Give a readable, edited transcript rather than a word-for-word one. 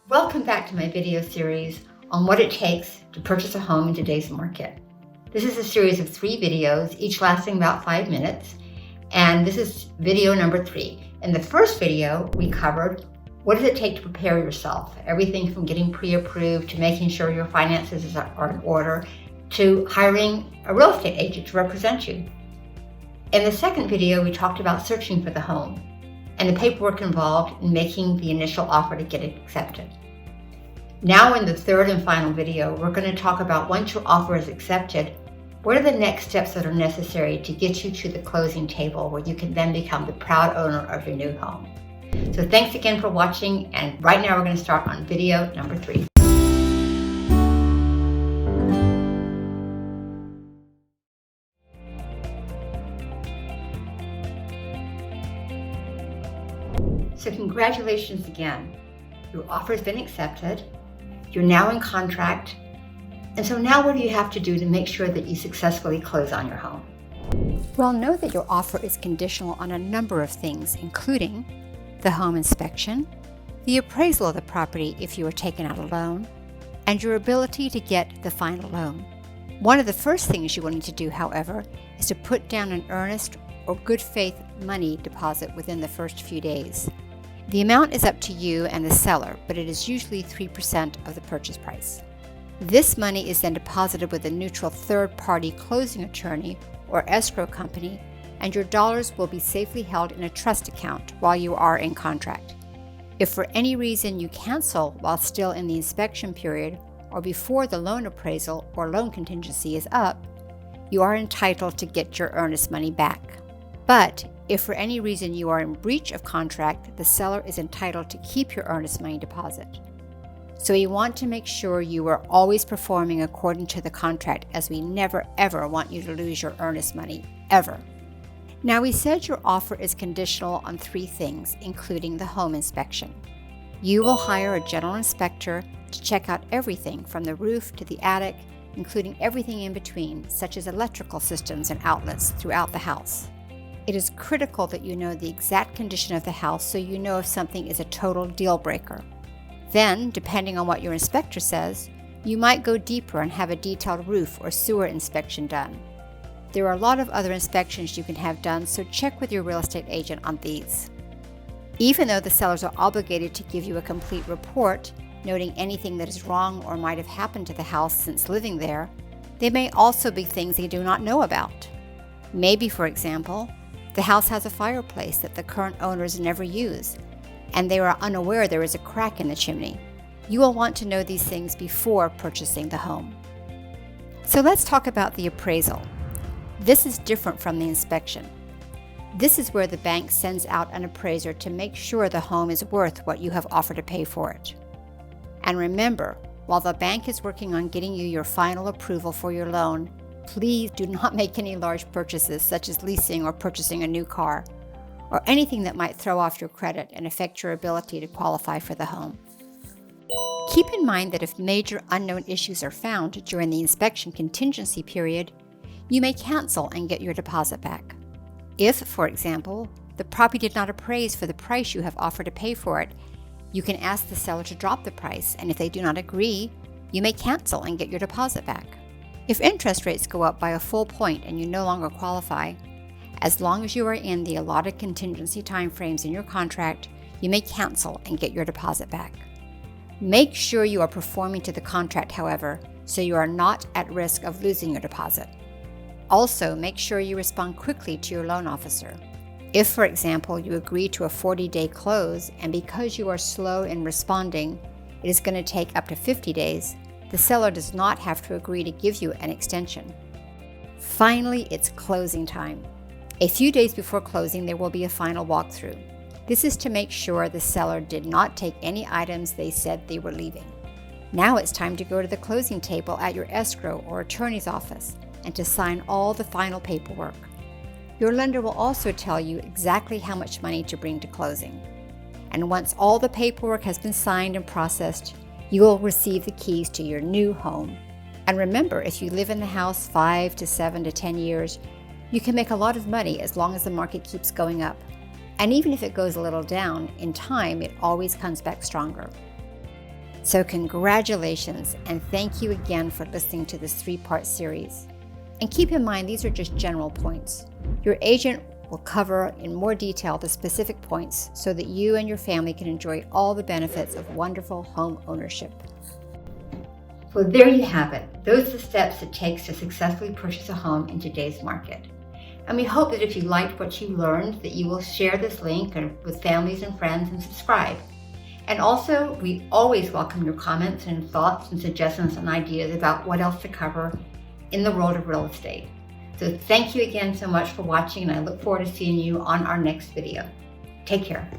Welcome back to my video series on what it takes to purchase a home in today's market. This is a series of 3 videos, each lasting about 5 minutes, and this is video number 3. In the first video, we covered what does it take to prepare yourself, everything from getting pre-approved to making sure your finances are in order to hiring a real estate agent to represent you. In the second video, we talked about searching for the home and the paperwork involved in making the initial offer to get it accepted. Now in the third and final video, we're going to talk about once your offer is accepted, what are the next steps that are necessary to get you to the closing table where you can then become the proud owner of your new home. So thanks again for watching, and right now we're going to start on video number 3. So congratulations again. Your offer has been accepted. You're now in contract. And so now what do you have to do to make sure that you successfully close on your home? Well, know that your offer is conditional on a number of things, including the home inspection, the appraisal of the property if you are taking out a loan, and your ability to get the final loan. One of the first things you will need to do, however, is to put down an earnest or good faith money deposit within the first few days. The amount is up to you and the seller, but it is usually 3% of the purchase price. This money is then deposited with a neutral third-party closing attorney or escrow company, and your dollars will be safely held in a trust account while you are in contract. If for any reason you cancel while still in the inspection period or before the loan appraisal or loan contingency is up, you are entitled to get your earnest money back. But if for any reason you are in breach of contract, the seller is entitled to keep your earnest money deposit. So you want to make sure you are always performing according to the contract, as we never ever want you to lose your earnest money, ever. Now, we said your offer is conditional on 3 things, including the home inspection. You will hire a general inspector to check out everything from the roof to the attic, including everything in between, such as electrical systems and outlets throughout the house. It is critical that you know the exact condition of the house so you know if something is a total deal breaker. Then, depending on what your inspector says, you might go deeper and have a detailed roof or sewer inspection done. There are a lot of other inspections you can have done, so check with your real estate agent on these. Even though the sellers are obligated to give you a complete report, noting anything that is wrong or might have happened to the house since living there, they may also be things they do not know about. Maybe, for example, the house has a fireplace that the current owners never use, and they are unaware there is a crack in the chimney. You will want to know these things before purchasing the home. So let's talk about the appraisal. This is different from the inspection. This is where the bank sends out an appraiser to make sure the home is worth what you have offered to pay for it. And remember, while the bank is working on getting you your final approval for your loan, please do not make any large purchases such as leasing or purchasing a new car, or anything that might throw off your credit and affect your ability to qualify for the home. Keep in mind that if major unknown issues are found during the inspection contingency period, you may cancel and get your deposit back. If, for example, the property did not appraise for the price you have offered to pay for it, you can ask the seller to drop the price, and if they do not agree, you may cancel and get your deposit back. If interest rates go up by a full point and you no longer qualify, as long as you are in the allotted contingency timeframes in your contract, you may cancel and get your deposit back. Make sure you are performing to the contract, however, so you are not at risk of losing your deposit. Also, make sure you respond quickly to your loan officer. If, for example, you agree to a 40-day close, and because you are slow in responding, it is going to take up to 50 days, the seller does not have to agree to give you an extension. Finally, it's closing time. A few days before closing, there will be a final walkthrough. This is to make sure the seller did not take any items they said they were leaving. Now it's time to go to the closing table at your escrow or attorney's office and to sign all the final paperwork. Your lender will also tell you exactly how much money to bring to closing. And once all the paperwork has been signed and processed, you will receive the keys to your new home. And remember, if you live in the house 5 to 7 to 10 years, you can make a lot of money as long as the market keeps going up. And even if it goes a little down, in time, it always comes back stronger. So congratulations, and thank you again for listening to this 3-part series. And keep in mind, these are just general points. Your agent will cover in more detail the specific points so that you and your family can enjoy all the benefits of wonderful home ownership. So there you have it. Those are the steps it takes to successfully purchase a home in today's market. And we hope that if you liked what you learned, that you will share this link with families and friends and subscribe. And also, we always welcome your comments and thoughts and suggestions and ideas about what else to cover in the world of real estate. So thank you again so much for watching, and I look forward to seeing you on our next video. Take care.